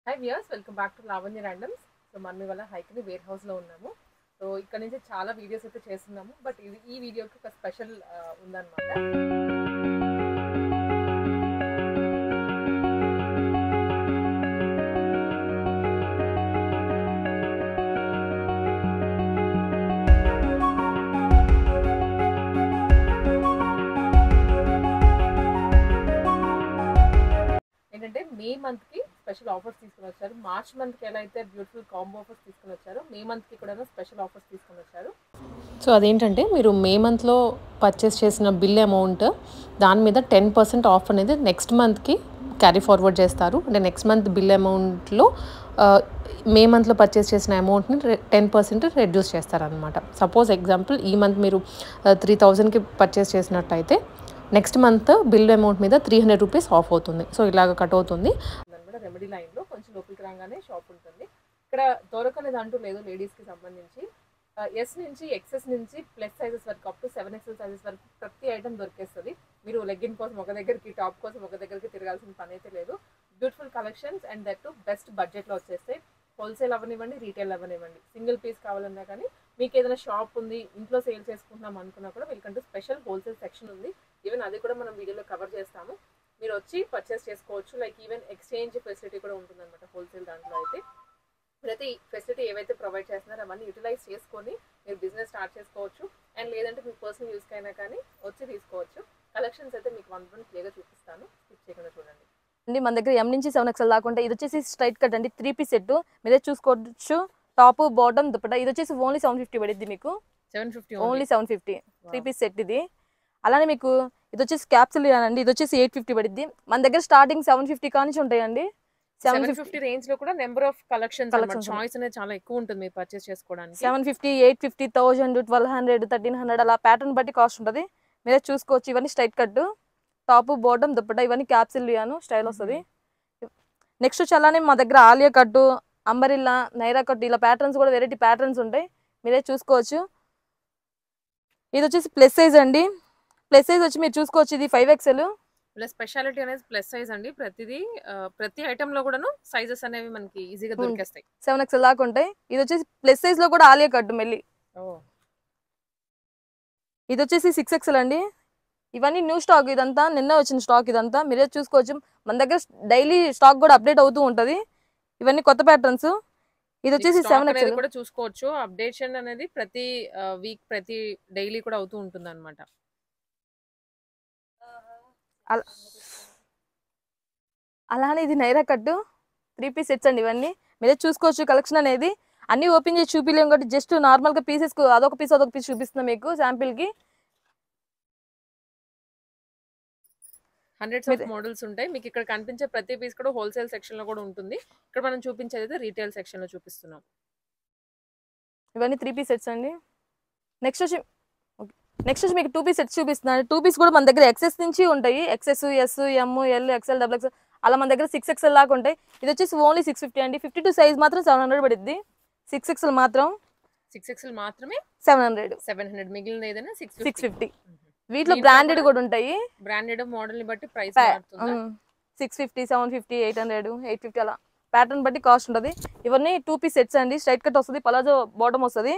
Hi viewers, welcome back to Lavanya randoms. So మనం ఇవాళ హైక్ని wear హౌస్లో ఉన్నాము. సో ఇక్కడ నుంచి చాలా వీడియోస్ అయితే చేస్తున్నాము, బట్ ఈ వీడియోకి ఒక స్పెషల్ ఉందన్నమాట. ఏంటంటే మే మంత్కి స్పెషల్ ఆఫర్స్ తీసుకుని వచ్చారు. మార్చ్ మంత్కి ఎలా అయితే బ్యూటిఫుల్ కాంబో ఆఫర్స్ తీసుకుని వచ్చారు, మే మంత్కి కూడా స్పెషల్ ఆఫర్స్ తీసుకుని వచ్చారు. సో అదేంటంటే మీరు మే మంత్లో పర్చేస్ చేసిన బిల్ అమౌంట్ దాని మీద 10% ఆఫ్ అనేది నెక్స్ట్ మంత్కి క్యారీ ఫార్వర్డ్ చేస్తారు. అంటే నెక్స్ట్ మంత్ బిల్ అమౌంట్లో మే మంత్లో పర్చేస్ చేసిన అమౌంట్ని 10% రెడ్యూస్ చేస్తారనమాట. సపోజ్ ఎగ్జాంపుల్ ఈ మంత్ మీరు 3000కి పర్చేస్ చేసినట్టయితే నెక్స్ట్ మంత్ బిల్ అమౌంట్ మీద 300 రూపీస్ ఆఫ్ అవుతుంది. సో ఇలాగ కట్ అవుతుంది. కూడా రెమెడీ లైన్లో కొంచెం లోపలికి రాగానే షాప్ ఉంటుంది. ఇక్కడ దొరకలేదు అంటూ లేదు లేడీస్కి సంబంధించి. ఎస్ నుంచి ఎక్సెస్ నుంచి ప్లస్ సైజెస్ వరకు అప్ టు 7XL సైజెస్ వరకు ప్రతి ఐటమ్ దొరికేస్తుంది. మీరు లెగ్గిన్ కోసం ఒక దగ్గరికి, టాప్ కోసం ఒక దగ్గరికి తిరగాల్సిన పని అయితే లేదు. Beautiful collections and that to best బడ్జెట్లో వచ్చేస్తాయి. హోల్సేల్ అవ్వనివ్వండి, రీటైల్ అవ్వనివ్వండి, సింగిల్ పీస్ కావాలన్నా కానీ, మీకు ఏదైనా షాప్ ఉంది, ఇంట్లో సేల్ చేసుకుంటున్నాం అనుకున్నా కూడా వీళ్ళకంటూ స్పెషల్ హోల్సేల్ సెక్షన్ ఉంది. ఈవెన్ అది కూడా మనం వీడియోలో కవర్ చేస్తాము. మీరు వచ్చి పర్చేస్ చేసుకోవచ్చు. లైక్ ఈవెన్ ఎక్స్చేంజ్ ఫెసిలిటీ కూడా ఉంటుందన్నమాట హోల్సేల్ దాంట్లో అయితే. ప్రతి ఫెసిలిటీ ఏవైతే ప్రొవైడ్ చేస్తున్నారో అవన్నీ యూటిలైజ్ చేసుకొని మీరు బిజినెస్ స్టార్ట్ చేసుకోవచ్చు. అండ్ లేదంటే మీ పర్సనల్ యూస్కి అయినా కానీ వచ్చి తీసుకోవచ్చు. కలెక్షన్స్ అయితే మీకు వన్ క్లియర్గా చూపిస్తాను, స్కిప్ చేయకుండా చూడండి. అండి మన దగ్గర M నుంచి 7XL దాకా ఉంటాయి. ఇది వచ్చేసి స్ట్రైట్ కట్ అండి, 3 పీస్ సెట్. మీరే చూసుకోవచ్చు, టాప్ బాటమ్ దుపట్టా. ఇది వచ్చేసి ఓన్లీ 750 పడిద్ది మీకు. 750 ఓన్లీ 750 3 పీస్ సెట్ ఇది. అలానే మీకు ఇది వచ్చేసి క్యాప్సిల్ అండి, ఇది వచ్చేసి 850 పడిద్ది. మన దగ్గర స్టార్టింగ్ 750 కానించి ఉంటాయండి. 750 రేంజ్ లో కూడా నెంబర్ ఆఫ్ కలెక్షన్స్ అన్నమాట. చాయిస్ అనేది చాలా ఎక్కువ ఉంటుంది మీరు పర్చేస్ చేసుకోవడానికి. 750, 850, 1000, 1200, 1300 అలా ప్యాటర్న్ బట్టి కాస్ట్ ఉంటుంది. మీరే చూసుకోవచ్చు. ఇవన్నీ straight cut, top bottom dupatta, ఇవన్నీ క్యాప్సిల్ స్టైల్ వస్తుంది. నెక్స్ట్ చాలానే మా దగ్గర ఆలియా కట్టు, అంబరిల్లా, నైరా కట్టు, ఇలా ప్యాటర్న్స్ కూడా వెరైటీ ప్యాటర్న్స్ ఉంటాయి. మీరే చూసుకోవచ్చు. ఇది వచ్చేసి ప్లస్ సైజ్ అండి. ప్లస్ సైజ్ వచ్చి మీరు చూసుకోవచ్చు, ఇది 5XL. ప్లస్ స్పెషాలిటీ అనేది ప్లస్ సైజ్ అండి. ప్రతి ఐటమ్ లో కూడా సైజెస్ అనేవి మనకి ఈజీగా దొరికేస్తాయి. 7XL దాకా ఉంటాయి. ఇది వచ్చేసి ప్లస్ సైజ్ లో కూడా ఆలియా కట్టు మెల్లి. ఇది వచ్చేసి 6XL అండి. ఇవన్నీ న్యూ స్టాక్, ఇదంతా నిన్న వచ్చిన స్టాక్. ఇదంతా మీరే చూసుకోవచ్చు. మన దగ్గర డైలీ స్టాక్ కూడా అప్డేట్ అవుతూ ఉంటది. ఇవన్నీ కొత్త ప్యాటర్న్స్. ఇది వచ్చేసి 7XL కూడా చూసుకోవచ్చు. అప్డేషన్ అనేది ప్రతి వీక్, ప్రతి డైలీ కూడా అవుతూ ఉంటుంది అనమాట. అలానే ఇది నైరా కట్టు 3 పీస్ సెట్స్ అండి. ఇవన్నీ మీరే చూసుకోవచ్చు. కలెక్షన్ అనేది అన్ని ఓపెన్ చేసి చూపిలేము కాబట్టి జస్ట్ నార్మల్ గా పీసెస్ అదొక పీస్ చూపిస్తున్నాం మీకు శాంపిల్ కి. హండ్రెడ్స్ ఆఫ్ మోడల్స్ ఉంటాయి. మీకు ఇక్కడ కనిపించే ప్రతి పీస్ కూడా హోల్సేల్ సెక్షన్ లో కూడా ఉంటుంది. ఇక్కడ మనం చూపించేది రీటైల్ సెక్షన్ లో చూపిస్తున్నాం. ఇవన్నీ 3 పీస్ సెట్స్ అండి. నెక్స్ట్ వచ్చి మీకు 2 పీస్ సెట్స్ చూపిస్తున్నాను. 2 పీస్ కూడా మన దగ్గర ఎక్సెస్ నుంచి ఉంటాయి. ఎక్సెస్, ఎస్, ఎం, ఎల్, XL, XXL అలా మన దగ్గర 6XL దాకా ఉంటాయి. ఇది వచ్చేసి ఓన్లీ 650 అండి. 52 సైజ్ మాత్రం 700 పడుద్ది. 6XL మాత్రం 6XL మాత్రమే 700. మిగిలిన ఏదైనా 650. వీటిలో బ్రాండెడ్ కూడా ఉంటాయి. బ్రాండెడ్ మోడల్ ని బట్టి ప్రైస్ మారుతుంది. 650, 750, 800, 850 అలా ప్యాటర్న్ బట్టి కాస్ట్ ఉంటుంది. ఇవన్నీ 2 పీస్ సెట్స్ అండి. స్ట్రైట్ కట్ వస్తుంది, పలాజో బాటమ్ వస్తుంది.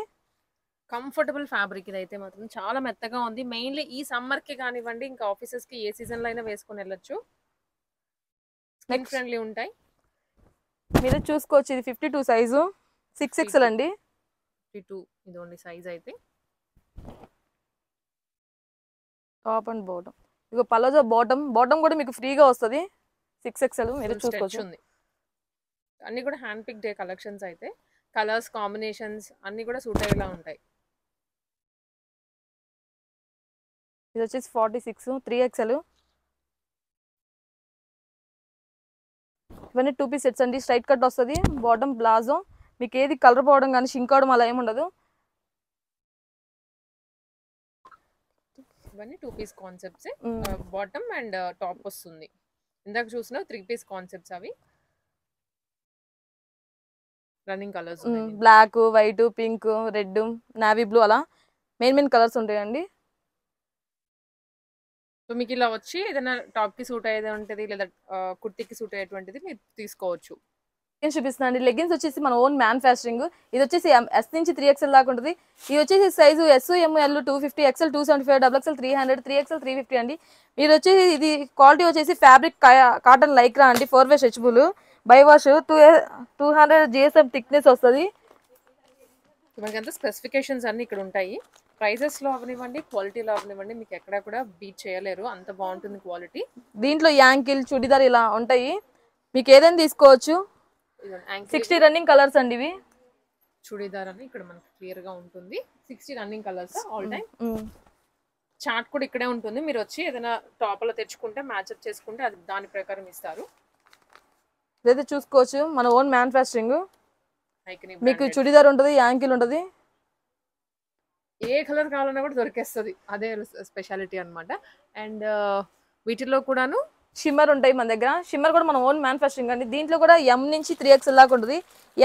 కంఫర్టబుల్ ఫ్యాబ్రిక్ ఇది అయితే మాత్రం చాలా మెత్తగా ఉంది. మెయిన్లీ ఈ సమ్మర్ కి కానివ్వండి, ఇంకా ఆఫీసెస్ కి ఏ సీజన్ లో అయినా వేసుకొని వెళ్ళొచ్చు. స్కిన్ ఫ్రెండ్లీ ఉంటాయి. మీరు చూసుకోవచ్చు. ఇది 52 సైజు, 6XL అండి. 52 ఇది ఓన్లీ సైజ్ అయితే. టాప్ అండ్ బాటమ్, ఇక పలాజో బాటమ్ కూడా మీకు ఫ్రీగా వస్తుంది. 6XL మీరు చూసుకోవచ్చు. అన్ని కూడా హ్యాండ్ పిక్ డే కలెక్షన్స్ అయితే. కలర్స్ కాంబినేషన్స్ అన్ని కూడా సూట్ అయ్యేలా ఉంటాయి. ఇది వచ్చేసి 46, 3XL. ఇవన్నీ 2 పీస్ సెట్స్ అండి. స్ట్రైట్ కట్ వస్తుంది, బాటమ్ ప్లాజో. మీకు ఏది కలర్ పోవడం కానీ షింక్ అవడం అలా ఏమి ఉండదు. ఇవన్నీ 2 piece concepts. Bottom and top వస్తుంది. ఇందాక చూసిన 3 పీస్ కాన్సెప్ట్స్ అవి. Running colours black, white, pink, red, navy blue అలా మెయిన్ కలర్స్ ఉంటాయండి. సో మీకు ఇలా వచ్చి ఏదైనా టాప్ కి సూట్ అయ్యేది ఉంటుంది, లేదా కుర్తీకి సూట్ అయ్యేటువంటిది మీరు తీసుకోవచ్చు. చూపిస్తున్నాను అండి. లెగ్గిన్స్ వచ్చేసి మన ఓన్ మ్యానుఫ్యాక్చరింగ్. ఇది వచ్చేసి ఎస్ నుంచి 3XL దాకా ఉంటుంది. ఇది వచ్చేసి size yes, ML 250, XL 275, XXL 300, 3XL 350 అండి. ఇది వచ్చేసి ఇది క్వాలిటీ వచ్చేసి ఫ్యాబ్రిక్ కాటన్ లైక్రా అండి. 4-way stretchable, by wash, 200 GSM thickness వస్తుంది. మనకంతా స్పెసిఫికేషన్స్ అన్ని ఇక్కడ ఉంటాయి. ప్రైజెస్లో అవనివ్వండి, క్వాలిటీలో అవనివ్వండి, మీకు ఎక్కడ కూడా బీట్ చేయలేరు, అంత బాగుంటుంది క్వాలిటీ. దీంట్లో యాంకిల్, చుడిదార్ ఇలా ఉంటాయి. మీకు ఏదైనా తీసుకోవచ్చు. 60 రన్నింగ్ కలర్స్ అండి ఇవి. చుడిదార్ అని ఇక్కడ మనకి క్లియర్ గా ఉంటుంది. 60 running colours all time. Chart కూడా ఇక్కడే ఉంటుంది. మీరు వచ్చి ఏదైనా టాప్ లో తెచ్చుకుంటే మ్యాచ్అప్ చేసుకుంటే అది దాని ప్రకారం ఇస్తారు. ఇదైతే చూసుకోవచ్చు మన ఓన్ మ్యానుఫ్యాక్చరింగ్. మీకు చుడిదార్ ఉంటుంది, యాంకిల్ ఉంటుంది, ఏ కలర్ కావాలన్నా కూడా దొరికేస్తుంది. అదే స్పెషాలిటీ అన్నమాట. అండ్ వీటిలో కూడాను షిమ్మర్ ఉంటాయి మన దగ్గర. షిమ్మర్ కూడా మన ఓన్ మ్యానుఫ్యాక్చరింగ్ అండి. దీంట్లో కూడా ఎం నుంచి 3XL దాకా ఉంటుంది.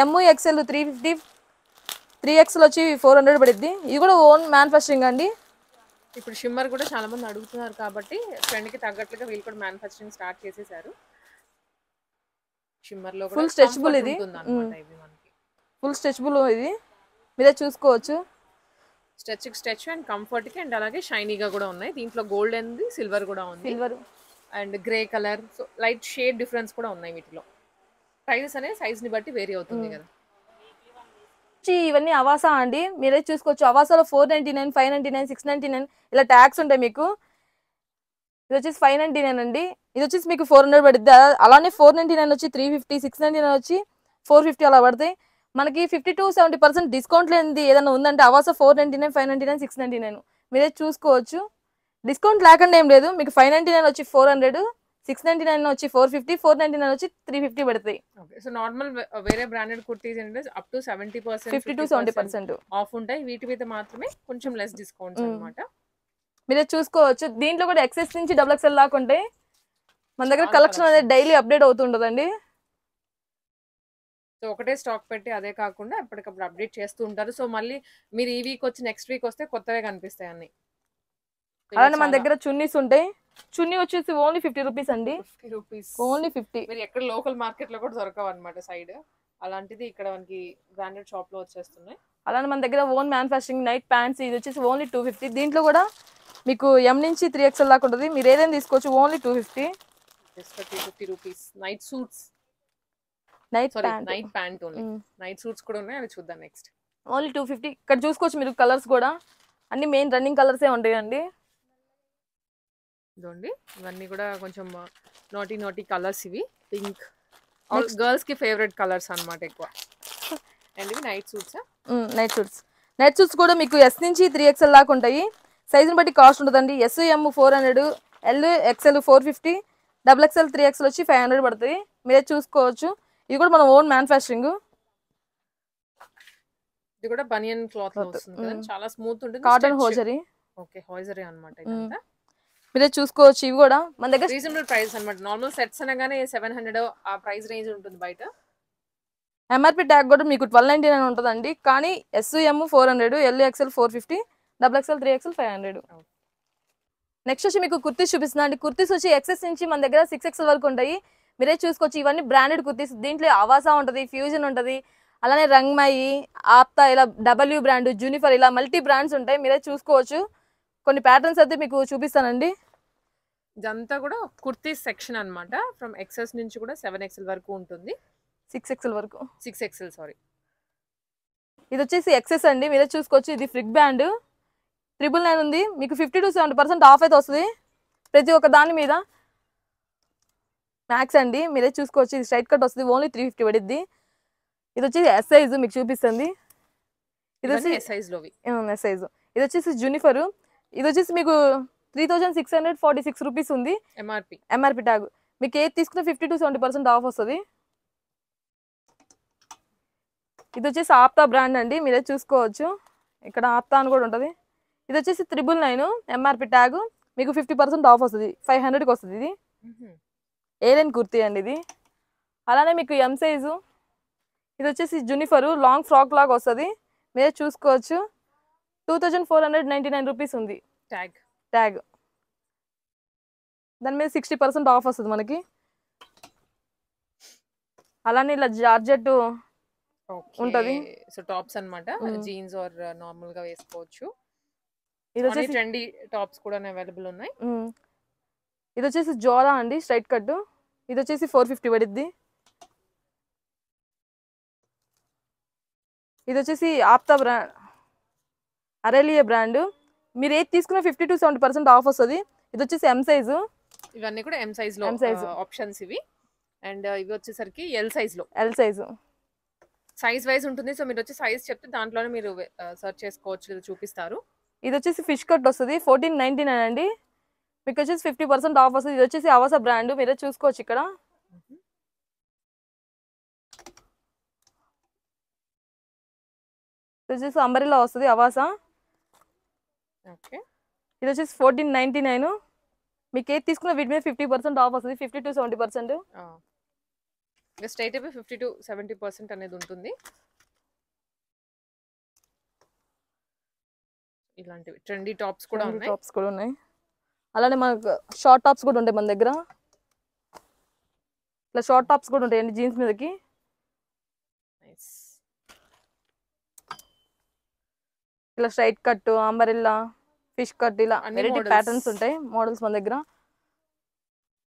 ఎమ్, XL 350, 3XL వచ్చి 400 పడిద్ది. ఇది కూడా ఓన్ మ్యానుఫ్యాక్చరింగ్ అండి. ఇప్పుడు షిమ్మర్ కూడా చాలా మంది అడుగుతున్నారు కాబట్టి ట్రెండ్కి తగ్గట్లుగా వీళ్ళు కూడా మ్యానుఫ్యాక్చరింగ్ స్టార్ట్ చేసేసారు. షిమ్మర్ లో ఫుల్ స్ట్రెచబుల్, ఇది ఫుల్ స్ట్రెచబుల్. ఇది మీరే చూసుకోవచ్చు. స్ట్రెచ్ అండ్ కంఫర్ట్ కి అండ్ అలాగే షైనీగా కూడా ఉన్నాయి. దీంట్లో గోల్డ్ అండ్ సిల్వర్ కూడా ఉంది. Silver and grey colour, so light shade difference కూడా ఉన్నాయి వీటిలో. ప్రైజెస్ అనేది సైజ్ ని బట్టి వేరీ అవుతుంది కదా. ఇవన్నీ అవాసా అండి. మీరే చూసుకోవచ్చు. అవాసాలో 499, 599, 699 ఇలా ట్యాక్స్ ఉంటాయి మీకు. ఇది వచ్చేసి 599 అండి. ఇది వచ్చేసి మీకు 400 పడుద్ది. అలానే 499 వచ్చి 350, 699 వచ్చి 450 అలా పడతాయి. మనకి 50 to 70% డిస్కౌంట్ లేనిది ఏదైనా ఉందంటే అవాసా 499, 599, 699 మీరే చూసుకోవచ్చు. డిస్కౌంట్ లేకుండా ఏం లేదు. మీకు 599 వచ్చి 400, 699 వచ్చి 450, 499 వచ్చి 350 పడతాయి. సో నార్మల్ వేరే బ్రాండెడ్ కుర్తీస్ ఏంటంటే అప్ టు 70%, 50 to 70% ఆఫ్ ఉంటాయి. వీటి మీద మాత్రమే కొంచెం లెస్ డిస్కౌంట్స్ అన్నమాట. మీరే చూసుకోవచ్చు. దీంట్లో కూడా XS నుంచి XXL దాకా ఉంటాయి. మన దగ్గర కలెక్షన్ అనేది డైలీ అప్డేట్ అవుతుంటదండి. సో ఒకటే స్టాక్ పెట్టి అదే కాకుండా ఎప్పటికప్పుడు అప్డేట్ చేస్తూ ఉంటారు. సో మళ్ళీ మీరు ఈ వీక్ వచ్చి నెక్స్ట్ వీక్ వస్తే కొత్తవే కనిపిస్తాయి అన్ని. అలానే మన దగ్గర చున్నీస్ ఉంటాయి. చున్నీ వచ్చేసి ఓన్లీ 50 రూపీస్ అండి. 50 రూపీస్ ఓన్లీ 50. మీరు ఎక్కడ లోకల్ మార్కెట్ లో కూడా దొరకవు అనమాట సైడ్. అలాంటిది ఇక్కడ మనకి బ్రాండెడ్ షాప్ లో వచ్చేస్తున్నాయి. అలానే మన దగ్గర ఓన్ మ్యానుఫ్యాక్చరింగ్ నైట్ ప్యాంట్స్. ఇది వచ్చేసి ఓన్లీ 250. దీంట్లో కూడా మీకు M నుంచి 3XL దాకా ఉంటుంది. మీరు ఏదైనా తీసుకోవచ్చు. Only 250. 50 rupees. Night suits, night pant only. Night suits కూడా ఉన్నాయి, అవి చూద్దాం నెక్స్ట్. ఓన్లీ 250. ఇక్కడ చూసుకోవచ్చు మీరు కలర్స్ కూడా అన్ని మెయిన్ రన్నింగ్ కలర్సే ఉంటాయండి. ఇదండి ఇవన్నీ కూడా కొంచెం నాటీ కలర్స్. ఇవి పింక్, ఆల్ గర్ల్స్ కి ఫేవరెట్ కలర్స్ అన్నమాట ఎక్కువ. అండ్ ఇవి నైట్ సూట్స్. నైట్ సూట్స్ కూడా మీకు S నుంచి 3XL దాకా ఉంటాయి. సైజుని బట్టి కాస్ట్ ఉంటుందండి. S, M 400, L, XL 450, XXL 3XL వచ్చి 500 పడుతుంది. మీరే చూసుకోవచ్చు. ఇది కూడా మన ఓన్ మ్యానుఫ్యాక్చరింగ్. ఇది కూడా బనియన్ క్లాత్ లో వస్తుంది కదా, చాలా స్మూత్ ఉంటుంది. Cotton hosiery. ఓకే, హోజరీ అన్నమాట ఇదంతా. మీరే చూసుకోవచ్చు. ఇవి కూడా మన దగ్గర రీజనబుల్ ప్రైస్ అన్నమాట. నార్మల్ సెట్స్ అనగానే 700 ఆ ప్రైస్ రేంజ్ ఉంటుంది బయట. MRP ట్యాగ్ కూడా మీకు 1299 ఉంటుందండి. కానీ S, M 400, L, XL 450, XXL 3XL 500. Next వచ్చి మీకు కుర్తీస్ చూపిస్తున్నా అండి. కుర్తీస్ వచ్చి XS నుంచి మన దగ్గర 6XL వరకు ఉంటాయి. మీరే చూసుకోవచ్చు. ఇవన్నీ బ్రాండెడ్ కుర్తీస్. దీంట్లో అవాసా ఉంటుంది, ఫ్యూజన్ ఉంటుంది, అలానే రంగ్మయి, ఆప్తా, ఇలా W బ్రాండ్, జూనిఫర్, ఇలా మల్టీ బ్రాండ్స్ ఉంటాయి. మీరే చూసుకోవచ్చు. కొన్ని ప్యాటర్న్స్ అయితే మీకు చూపిస్తానండి. ఇదంతా కూడా కుర్తీస్ సెక్షన్ అన్నమాట. ఫ్రమ్ XS నుంచి కూడా 7XL వరకు ఉంటుంది. 6XL వరకు. 6XL sorry. ఇది వచ్చేసి XS అండి. మీరే చూసుకోవచ్చు. ఇది ఫ్రిక్ బ్యాండ్ 999 ఉంది. మీకు 50 to 70% ఆఫ్ అయితే వస్తుంది ప్రతి ఒక్క దాని మీద. మ్యాక్స్ అండి. మీరే చూసుకోవచ్చు. ఇది స్ట్రైట్ కట్ వస్తుంది. ఓన్లీ 350 పడిద్ది. ఇది వచ్చేసి S సైజ్ మీకు చూపిస్తుంది. ఇది వచ్చి S సైజ్ లోవి. S size. ఇది వచ్చేసి జూనిఫర్. ఇది వచ్చేసి మీకు 3646 రూపీస్ ఉంది MRP ట్యాగ్. మీకు ఏది తీసుకున్న 50 to 70% ఆఫ్ వస్తుంది. ఇది వచ్చేసి ఆప్తా బ్రాండ్ అండి. మీరే చూసుకోవచ్చు. ఇక్కడ ఆప్తా అని కూడా ఉంటుంది. ఇది వచ్చేసి 999 MRP ట్యాగ్. మీకు 50% ఆఫ్ వస్తుంది. 500కి వస్తుంది. ఇది ఏలైన్ కుర్తీ అండి ఇది. అలానే మీకు M సైజు. ఇది వచ్చేసి జూనిఫర్ లాంగ్ ఫ్రాక్ లాగా వస్తుంది. మీరే చూసుకోవచ్చు. 2499 రూపీస్ ఉంది ట్యాగ్. దాని మీద 60% ఆఫ్ వస్తుంది మనకి. అలానే ఇలా జార్జెట్ ఉంటది. సో టాప్స్ అన్నమాట, జీన్స్ ఆర్ నార్మల్ గా వేసుకోవచ్చు. ఇది అన్ని వచ్చేసి ట్రెండీ టాప్స్ కూడా అవైలబుల్ ఉన్నాయి. ఇది వచ్చేసి జోరా అండి, స్ట్రైట్ కట్. ఇది వచ్చేసి 450 పడిద్ది. ఇది వచ్చేసి ఆప్తా బ్రాండ్, అరేలియా బ్రాండ్. మీరు ఏది తీసుకున్న 50 to 70% ఆఫ్ వస్తుంది. ఇది వచ్చేసి ఎం సైజు. ఇవన్నీ కూడా ఎం సైజ్ లో ఆప్షన్స్ ఇవి. అండ్ ఇవి వచ్చేసరికి ఎల్ సైజ్ లో. ఎల్ సైజు సైజ్ వైజ్ ఉంటుంది. సో మీరు వచ్చి సైజ్ చెప్తే దాంట్లోనే మీరు సెర్చ్ చేసుకోవచ్చు, లేదా చూపిస్తారు. ఇది వచ్చేసి ఫిష్ కట్ వస్తుంది 1499 అండి. మీకు వచ్చేసి 50% ఆఫ్ వస్తుంది. ఇది వచ్చేసి అవసా బ్రాండ్, మీరే చూసుకోవచ్చు ఇక్కడ. ఇది వచ్చేసి అంబరిలా వస్తుంది అవాసా. ఓకే, ఇది వచ్చేసి 1499. మీకు ఏది తీసుకున్న వీటి మీద 50% ఆఫ్ వస్తుంది, 50 to 70%. స్ట్రైట్ అయిపోయి 50 to 70% అనేది ఉంటుంది. ఇలాంటివి ట్రెండీ టాప్స్ కూడా ఉన్నాయి. అలానే మనకు షార్ట్ టాప్స్ కూడా ఉంటాయి మన దగ్గర. ఇట్లా షార్ట్ టాప్స్ కూడా ఉంటాయండి జీన్స్ మీదకి. ఇలా straight cut, umbrella, fish cut, ఇలా వెరైటీ ప్యాటర్న్స్ ఉంటాయి మోడల్స్ మన దగ్గర.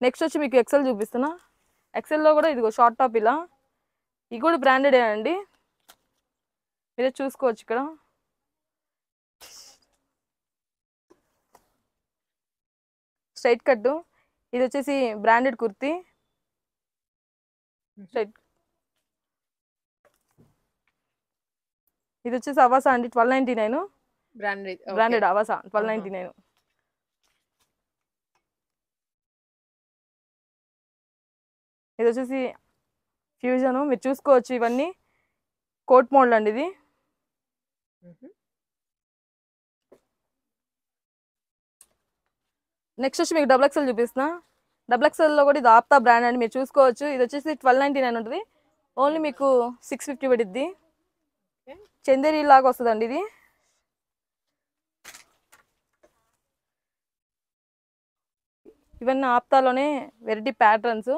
నెక్స్ట్ వచ్చి మీకు ఎక్సెల్ చూపిస్తున్నా. ఎక్సెల్లో కూడా ఇదిగో షార్ట్ టాప్ ఇలా. ఇది కూడా బ్రాండెడే అండి, మీరే చూసుకోవచ్చు ఇక్కడ. Straight cut. ఇది వచ్చేసి బ్రాండెడ్ కుర్తీ. స్ట్రైట్ ఇది వచ్చేసి అవాసా అండి, 1299. బ్రాండెడ్ అవాసా 1299. ఇది వచ్చేసి ఫ్యూజన్, మీరు చూసుకోవచ్చు. ఇవన్నీ కోట్ మోడల్ అండి ఇది. నెక్స్ట్ వచ్చి మీకు డబుల్ ఎక్స్ఎల్ చూపిస్తున్నా. డబుల్ ఎక్స్ఎల్లో కూడా ఇది ఆప్తా బ్రాండ్ అండి, మీరు చూసుకోవచ్చు. ఇది వచ్చేసి 1299 ఉంటుంది. ఓన్లీ మీకు 650 పడిద్ది. చందేరి లాగా వస్తుందండి ఇది. ఇవన్నీ ఆప్తాలోనే వెరైటీ ప్యాటర్న్స్.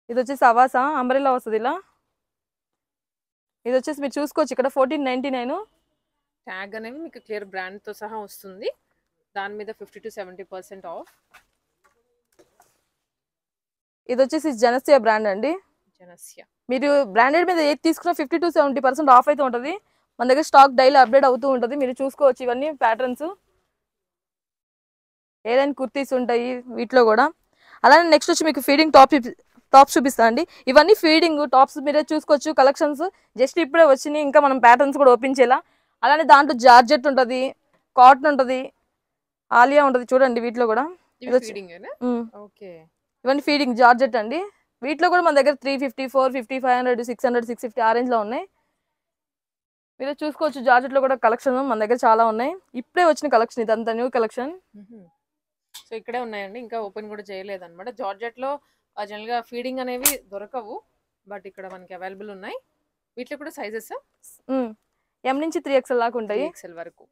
ఇది వచ్చేసి అవాసా అంబ్రెల్లా వస్తుంది ఇలా. ఇది వచ్చేసి మీరు చూసుకోవచ్చు ఇక్కడ 1499. ట్యాగ్ అనేవి మీకు క్లియర్ బ్రాండ్ తో సహా వస్తుంది. దాని మీద 50 to 70% ఆఫ్. ఇది వచ్చేసి జనస్య బ్రాండ్ అండి. మీరు బ్రాండెడ్ మీద ఏది తీసుకున్నా 50 to 70% ఆఫ్ అయితే ఉంటుంది. మన దగ్గర స్టాక్ డైలీ అప్డేట్ అవుతూ ఉంటుంది, మీరు చూసుకోవచ్చు. ఇవన్నీ ప్యాటర్న్స్, ఏదైనా కుర్తీస్ ఉంటాయి వీటిలో కూడా. అలానే నెక్స్ట్ వచ్చి మీకు ఫీడింగ్ టాప్స్ చూపిస్తా అండి. ఇవన్నీ ఫీడింగ్ టాప్స్, మీరే చూసుకోవచ్చు. కలెక్షన్స్ జస్ట్ ఇప్పుడే వచ్చినాయి, ఇంకా మనం ప్యాటర్న్స్ కూడా ఓపెన్ చేయాల. అలానే దాంట్లో జార్జెట్ ఉంటుంది, కాటన్ ఉంటుంది, ఆలియా ఉంటుంది. చూడండి వీటిలో కూడా ఇవన్నీ ఫీడింగ్ జార్జెట్ అండి. వీటిలో కూడా మన దగ్గర 350, 450, 500, 600, 650 ఆ రేంజ్లో ఉన్నాయి. మీరు చూసుకోవచ్చు. జార్జెట్లో కూడా కలెక్షన్ మన దగ్గర చాలా ఉన్నాయి. ఇప్పుడే వచ్చిన కలెక్షన్, ఇదంతా న్యూ కలెక్షన్. సో ఇక్కడే ఉన్నాయండి, ఇంకా ఓపెన్ కూడా చేయలేదు అనమాట. జార్జెట్లో జనరల్ గా ఫీడింగ్ అనేవి దొరకవు, బట్ ఇక్కడ మనకి అవైలబుల్ ఉన్నాయి. వీటిలో కూడా సైజెస్ M నుంచి 3XL దాకా ఉంటాయి. 3XL వరకు.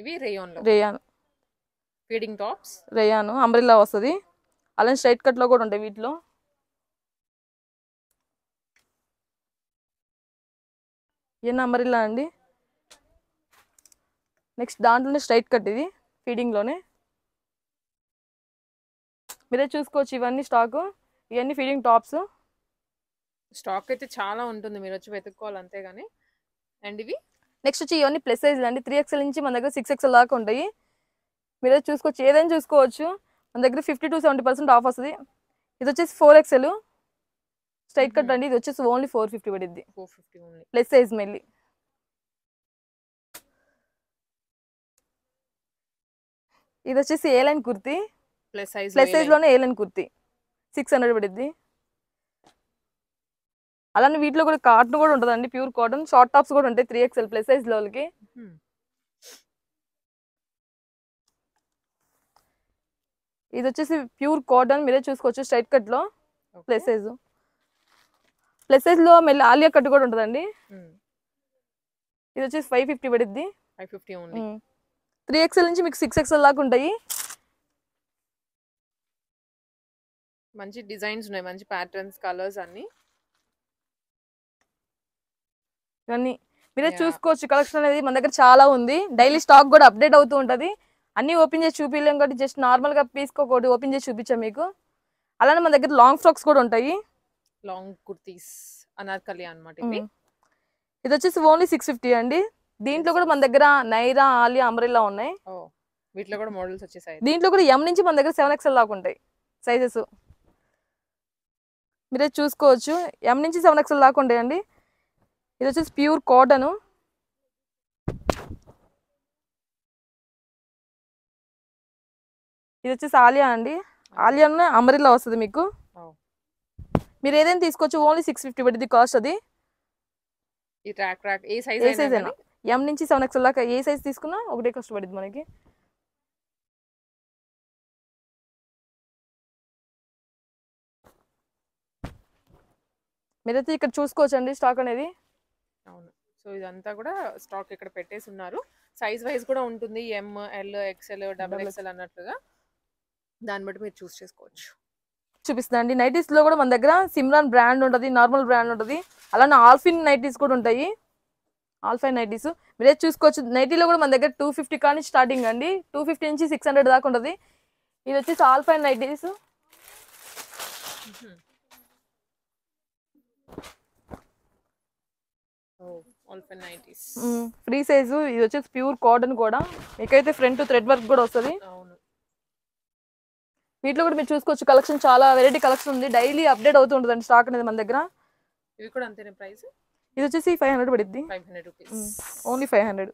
ఇవి rayon feeding tops. Rayon umbrella వస్తుంది. అలానే స్ట్రైట్ కట్ లో కూడా ఉంటాయి వీటిలో. ఇవన్నీ అంబ్రెల్లా అండి. నెక్స్ట్ దాంట్లోనే స్ట్రైట్ కట్, ఇది ఫీడింగ్ లోనే. మీరే చూసుకోవచ్చు. ఇవన్నీ స్టాక్, ఇవన్నీ ఫీడింగ్ టాప్స్. స్టాక్ అయితే చాలా ఉంటుంది, మీరు వచ్చి వెతుక్కోవాలి అంతేగాని. అండ్ ఇవి నెక్స్ట్ వచ్చి ఇవన్నీ ప్లస్ సైజ్ అండి. 3XL నుంచి మన దగ్గర 6XL దాకా ఉంటాయి. మీరే చూసుకోవచ్చు, ఏదైనా చూసుకోవచ్చు. మన దగ్గర 50 to 70% ఆఫ్ వస్తుంది. ఇది వచ్చేసి 4XL స్ట్రైట్ కట్ అండి. ఇది వచ్చేసి ఓన్లీ 450 పడిద్ది. 450 ఓన్లీ, ప్లస్ సైజ్ మెల్లి. ఇది వచ్చేసి ఏ లైన్ కుర్తీ, ప్లస్ సైజ్ లోనే ఏ లైన్ కుర్తీ 600 పడిద్ది. అలానే వీటిలో కూడా కాటన్ కూడా ఉంటుందండి, ప్యూర్ కాటన్. షార్ట్ టాప్స్ కూడా ఉంటాయి 3XL ప్లస్ సైజ్ లోకి. ఇది వచ్చేసి ప్యూర్ కాటన్, మీరే చూసుకోవచ్చు. స్ట్రైట్ కట్ లో ప్లస్ సైజ్ లో మళ్ళీ ఆలియా కట్ కూడా ఉంటుందండి. ఇది వచ్చేసి 550 పడిద్ది. 550 ఓన్లీ. 3XL నుంచి మీకు 6XL దాకా ఉంటాయి. మంచి డిజైన్స్ ఉన్నాయి, మంచి ప్యాటర్న్స్, కలర్స్ అన్ని. ఇవన్నీ మీరే చూసుకోవచ్చు. కలెక్షన్ అనేది మన దగ్గర చాలా ఉంది. డైలీ స్టాక్ కూడా అప్డేట్ అవుతూ ఉంటది. అన్ని ఓపెన్ చేసి చూపించలేం కాబట్టి జస్ట్ నార్మల్ గా పీస్ ఒకటి ఓపెన్ చేసి చూపించాం మీకు. అలానే మన దగ్గర లాంగ్ ఫ్రాక్స్ కూడా ఉంటాయి. లాంగ్ కుర్తీస్ అనార్కలి అన్నమాట. ఇది వచ్చేసి ఓన్లీ 650 అండి. దీంట్లో కూడా మన దగ్గర నైరా, ఆలియా, అంబ్రెల్లా ఉన్నాయి. వీటిలో కూడా మోడల్స్ వచ్చేసాయి. దీంట్లో కూడా M నుంచి మన దగ్గర 7XL దాకా ఉంటాయి సైజెస్. మీరే చూసుకోవచ్చు. M నుంచి 7XL దాకా ఉంటాయండి. ఇది వచ్చేసి ప్యూర్ కాటన్. ఇది వచ్చేసి ఆలియా అండి. ఆలియా అంబ్రెల్లా వస్తుంది మీకు. మీరు ఏదైనా తీసుకోవచ్చు. ఓన్లీ 650 పడుతుంది కాస్ట్. అది ఏ సైజ్ అయినా M నుంచి 7XL దాకా ఏ సైజ్ తీసుకున్నా ఒకటే కాస్ట్ పడుతుంది మనకి. మీరైతే ఇక్కడ చూసుకోవచ్చు అండి స్టాక్ అనేది. అవును. సో ఇదంతా కూడా స్టాక్ ఇక్కడ పెట్టేసి ఉన్నారు. సైజ్ వైజ్ కూడా ఉంటుంది. ML, XL, XXL అన్నట్లుగా దాన్ని బట్టి మీరు చూస్ చేసుకోవచ్చు. చూపిస్తుందండి. నైటీస్ లో కూడా మన దగ్గర సిమ్రాన్ బ్రాండ్ ఉంటుంది, నార్మల్ బ్రాండ్ ఉంటుంది. అలానే ఆల్ఫిన్ నైటీస్ కూడా ఉంటాయి. ఆల్ఫైన్ నైటీస్ మీరే చూసుకోవచ్చు. నైటీలో కూడా మన దగ్గర 250 కానీ స్టార్టింగ్ అండి. 250 నుంచి 600 దాకా ఉంటుంది. ఇది వచ్చేసి ఆల్ఫైన్ నైటీస్. Free size. ఇది వచ్చేసి ప్యూర్ కాటన్ కూడా. మీకైతే ఫ్రంట్ థ్రెడ్ వర్క్ కూడా వస్తుంది. వీటిలో కూడా మీరు చూసుకోవచ్చు. కలెక్షన్ చాలా వెరైటీ కలెక్షన్ ఉంది. డైలీ అప్డేట్ అవుతూ ఉంటుంది స్టాక్ అనేది మన దగ్గర. ఇవి కూడా అంతేనే ప్రైస్. ఇది వచ్చేసి 500 పడుద్ది. 500 రూపీస్. ఓన్లీ 500.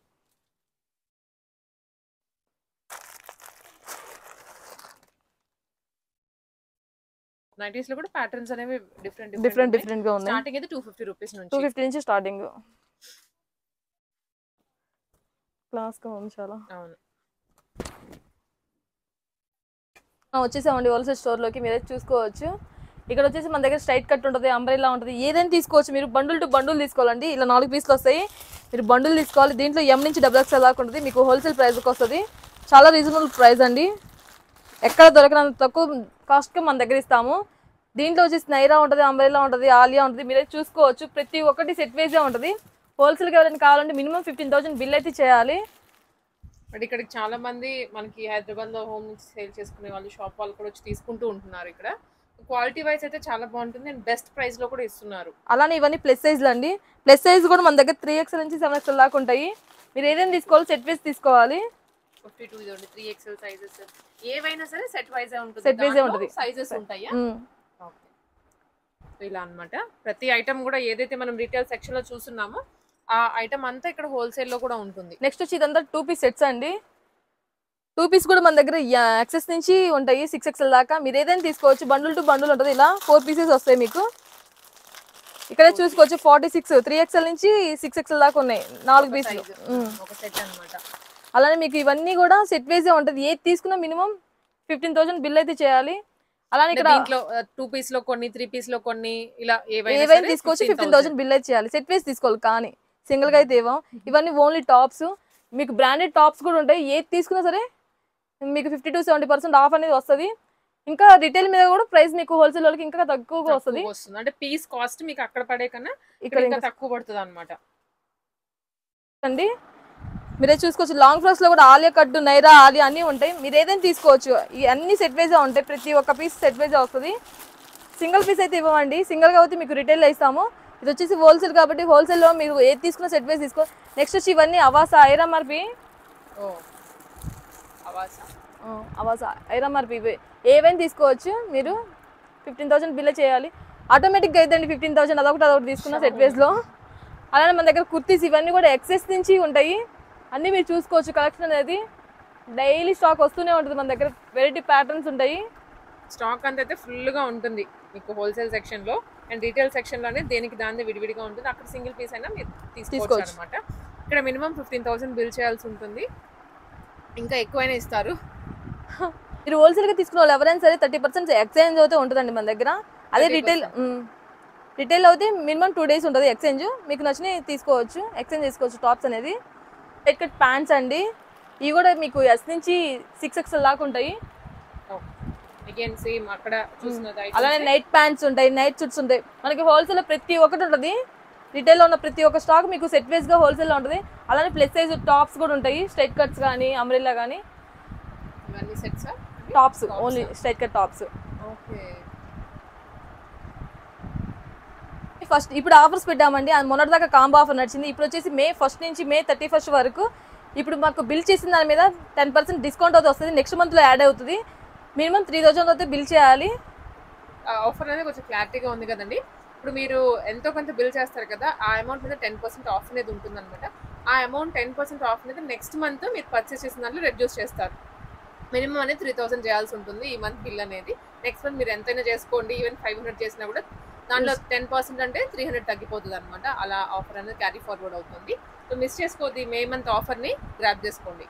నైటీస్ లో కూడా ప్యాటర్న్స్ అనేవి డిఫరెంట్ గా ఉన్నాయి. స్టార్టింగ్ అయితే 250 రూపీస్ నుంచి. 250 నుంచి స్టార్టింగ్. క్లాస్ గా ఉంది చాలా. అవును. వచ్చేసామండి హోల్సేల్ స్టోర్ లోకి. మీరే చూసుకోవచ్చు. ఇక్కడ వచ్చేసి మన దగ్గర స్ట్రైట్ కట్ ఉంటుంది, అంబ్రెల్లా ఉంటుంది. ఏదైనా తీసుకోవచ్చు. మీరు బండుల్ టు బండుల్ తీసుకోవాలండి. ఇలా 4 పీసులు వస్తాయి. మీరు బండుల్ తీసుకోవాలి. దీంట్లో M నుంచి XXL దాకా ఉంటుంది. మీకు హోల్సేల్ ప్రైస్కి వస్తుంది. చాలా రీజనబుల్ ప్రైస్ అండి. ఎక్కడ దొరకనంత తక్కువ కాస్ట్కి మన దగ్గర ఇస్తాము. దీంట్లో వచ్చేసి నైరా ఉంటుంది, అంబ్రెల్లా ఉంటుంది, ఆలియా ఉంటుంది. మీరే చూసుకోవచ్చు. ప్రతి ఒక్కటి సెట్ వైజే ఉంటుంది. హోల్సేల్గా ఎవరైనా కావాలంటే మినిమం 15,000 బిల్ అయితే చేయాలి. బట్ ఇక్కడికి చాలా మంది మనకి హైదరాబాద్ లో హోమ్ నుంచి సేల్ చేసుకునే వాళ్ళు, షాప్ వాళ్ళు కూడా వచ్చి తీసుకుంటూ ఉంటున్నారు. ఇక్కడ క్వాలిటీ వైజ్ అయితే చాలా బాగుంటుంది అండ్ బెస్ట్ ప్రైస్ లో కూడా ఇస్తున్నారు. అలానే ఇవన్నీ ప్లస్ సైజ్లు అండి. ప్లస్ సైజ్ కూడా మన దగ్గర 3XL నుంచి 7XL దాకా ఉంటాయి. మీరు ఏదైనా తీసుకోవాలి సెట్ వైజ్ తీసుకోవాలి. 52 ఇదండి 3XL సైజెస్. ఏవైనా సరే సెట్ వైజ్ ఉంటుంది. సెట్ వైజే ఉంటుంది. సైజెస్ ఉంటాయా? ఓకే. సో ఇలా అన్నమాట. ప్రతి ఐటమ్ కూడా ఏదైతే మనం రీటైల్ సెక్షన్ లో చూస్తున్నామో ఆ ఐటమ్ అంతా ఇక్కడ హోల్సేల్ లో కూడా ఉంటుంది. నెక్స్ట్ వచ్చి ఇదంతా 2 పీస్ సెట్స్ అండి. 2 పీస్ కూడా మన దగ్గర XS నుంచి ఉంటాయి 6XL దాకా. మీరు ఏదైనా తీసుకోవచ్చు. బండుల్ టు బండుల్ ఉంటుంది. ఇలా 4 పీసెస్ వస్తాయి మీకు. ఇక్కడ చూసుకోవచ్చు 46 3XL నుంచి 6XL దాకా ఉన్నాయి. 4 పీసులు ఒక సెట్ అన్నమాట. అలానే మీకు ఇవన్నీ కూడా సెట్ వైజే ఉంటుంది. ఏది తీసుకున్నా మినిమం 15,000 బిల్ అయితే చేయాలి. అలానే ఇక్కడ 2 పీస్ లో కొన్ని, 3 పీస్ లో కొన్ని, ఇలా ఏవైనా తీసుకోవచ్చు. 15,000 బిల్ అయితే చేయాలి. సెట్ వైజ్ తీసుకోవాలి. కానీ సింగిల్ గా అయితే ఇవన్నీ ఓన్లీ టాప్స్. మీకు బ్రాండెడ్ టాప్స్ కూడా ఉంటాయి. ఏది తీసుకున్నా సరే మీకు 50 to 70% ఆఫ్ అనేది వస్తుంది. ఇంకా రిటైల్ మీద కూడా ప్రైస్ మీకు హోల్సేల్ వాళ్ళకి ఇంకా తక్కువగా వస్తుంది. అంటే పీస్ కాస్ట్ మీకు అక్కడ పడే కన్నా ఇక్కడ ఇంకా తక్కువ పడుతుంది అన్నమాట అండి. మీరే చూసుకోవచ్చు. లాంగ్ ఫ్రాక్స్ లో కూడా ఆలియా కట్టు, నైరా, ఆలియా అన్ని ఉంటాయి. మీరు ఏదైనా తీసుకోవచ్చు. ఈ అన్ని సెట్ వైజే ఉంటాయి. ప్రతి ఒక్క పీస్ సెట్ వైజే వస్తుంది. సింగిల్ పీస్ అయితే ఇవ్వండి. సింగిల్ గా అయితే మీకు రిటైల్ ఇస్తాము. ఇది వచ్చేసి హోల్సేల్ కాబట్టి హోల్సేల్ లో మీరు ఏది తీసుకున్నా సెట్ వైజ్ తీసుకో. నెక్స్ట్ వచ్చి ఇవన్నీ అవాసా, ఐరామర్పి, ఐరామర్పి ఏవైనా తీసుకోవచ్చు. మీరు 15,000 బిల్ చేయాలి. ఆటోమేటిక్గా అయితే 15,000 అదొకటి తీసుకున్నా సెట్ వైజ్ లో. అలానే మన దగ్గర కుర్తీస్ ఇవన్నీ కూడా XS నుంచి ఉంటాయి. అన్నీ మీరు చూసుకోవచ్చు. కలెక్షన్ అనేది డైలీ స్టాక్ వస్తూనే ఉంటుంది. మన దగ్గర వెరైటీ ప్యాటర్న్స్ ఉంటాయి. స్టాక్ అంతా అయితే ఫుల్ గా ఉంటుంది మీకు హోల్సేల్ సెక్షన్ లో. అండ్ రీటైల్ సెక్షన్ లోనే దేనికి దాన్ని విడివిడిగా ఉంటుంది. అక్కడ సింగిల్ పీస్ అయినా మీరు తీసుకోవచ్చు అనమాట. ఇక్కడ మినిమం 15,000 బిల్ చేయాల్సి ఉంటుంది. ఇంకా ఎక్కువైనా ఇస్తారు. మీరు హోల్సేల్ గా తీసుకున్న వాళ్ళు ఎవరైనా సరే 30% ఎక్స్చేంజ్ అయితే ఉంటుందండి మన దగ్గర. అదే రిటైల్ అయితే మినిమం 2 days ఉంటుంది ఎక్స్చేంజ్. మీకు నచ్చినవి తీసుకోవచ్చు, ఎక్స్చేంజ్ చేసుకోవచ్చు. టాప్స్ అనేది రెడ్ కట్ ప్యాంట్స్ అండి. ఇవి కూడా మీకు ఎస్ నుంచి 6XL దాకా ఉంటాయి. అగైన్ సేమ్ అక్కడ చూసినది. అలానే నైట్ ప్యాంట్స్ ఉంటాయి, నైట్ సూట్స్ ఉంటాయి. మనకి హోల్సేల్ ప్రతి ఒక్కటి ఉంటుంది. రిటైల్లో ఉన్న ప్రతి ఒక్క స్టాక్ మీకు సెట్ వైజ్గా హోల్సేల్లో ఉంటుంది. అలానే ప్లస్ సైజ్ టాప్స్ కూడా ఉంటాయి, స్ట్రైట్ కట్స్ కానీ అంబ్రెల్లా కానీ. ఇవన్నీ sets tops only straight cut tops. Okay. First ఇప్పుడు ఆఫర్స్ పెట్టామండి. అది మొన్నటి దాకా కాంబో ఆఫర్ నడిచింది. ఇప్పుడు వచ్చేసి మే 1 నుంచి మే 31 వరకు ఇప్పుడు మాకు బిల్ చేసిన దాని మీద 10% డిస్కౌంట్ అయితే వస్తుంది. నెక్స్ట్ మంత్లో యాడ్ అవుతుంది. మినిమం 3000 అయితే బిల్ చేయాలి. ఆఫర్ అనేది కొంచెం క్లారిటీగా ఉంది కదండి. ఇప్పుడు మీరు ఎంతో కొంత బిల్ చేస్తారు కదా, ఆ అమౌంట్ మీద 10% ఆఫ్ అనేది ఉంటుంది అనమాట. ఆ అమౌంట్ 10% ఆఫ్ అనేది నెక్స్ట్ మంత్ మీరు పర్చేస్ చేసిన దాంట్లో రెడ్యూస్ చేస్తారు. మినిమం అనేది 3000 చేయాల్సి ఉంటుంది ఈ మంత్ బిల్ అనేది. నెక్స్ట్ మంత్ మీరు ఎంతైనా చేసుకోండి, ఈవెన్ 500 చేసినా కూడా దాంట్లో 10% అంటే 300 తగ్గిపోతుంది అనమాట. అలా ఆఫర్ అనేది క్యారీ ఫార్వర్డ్ అవుతుంది. సో మిస్ చేసుకోవద్దు, మే మంత్ ఆఫర్ని గ్రాప్ చేసుకోండి.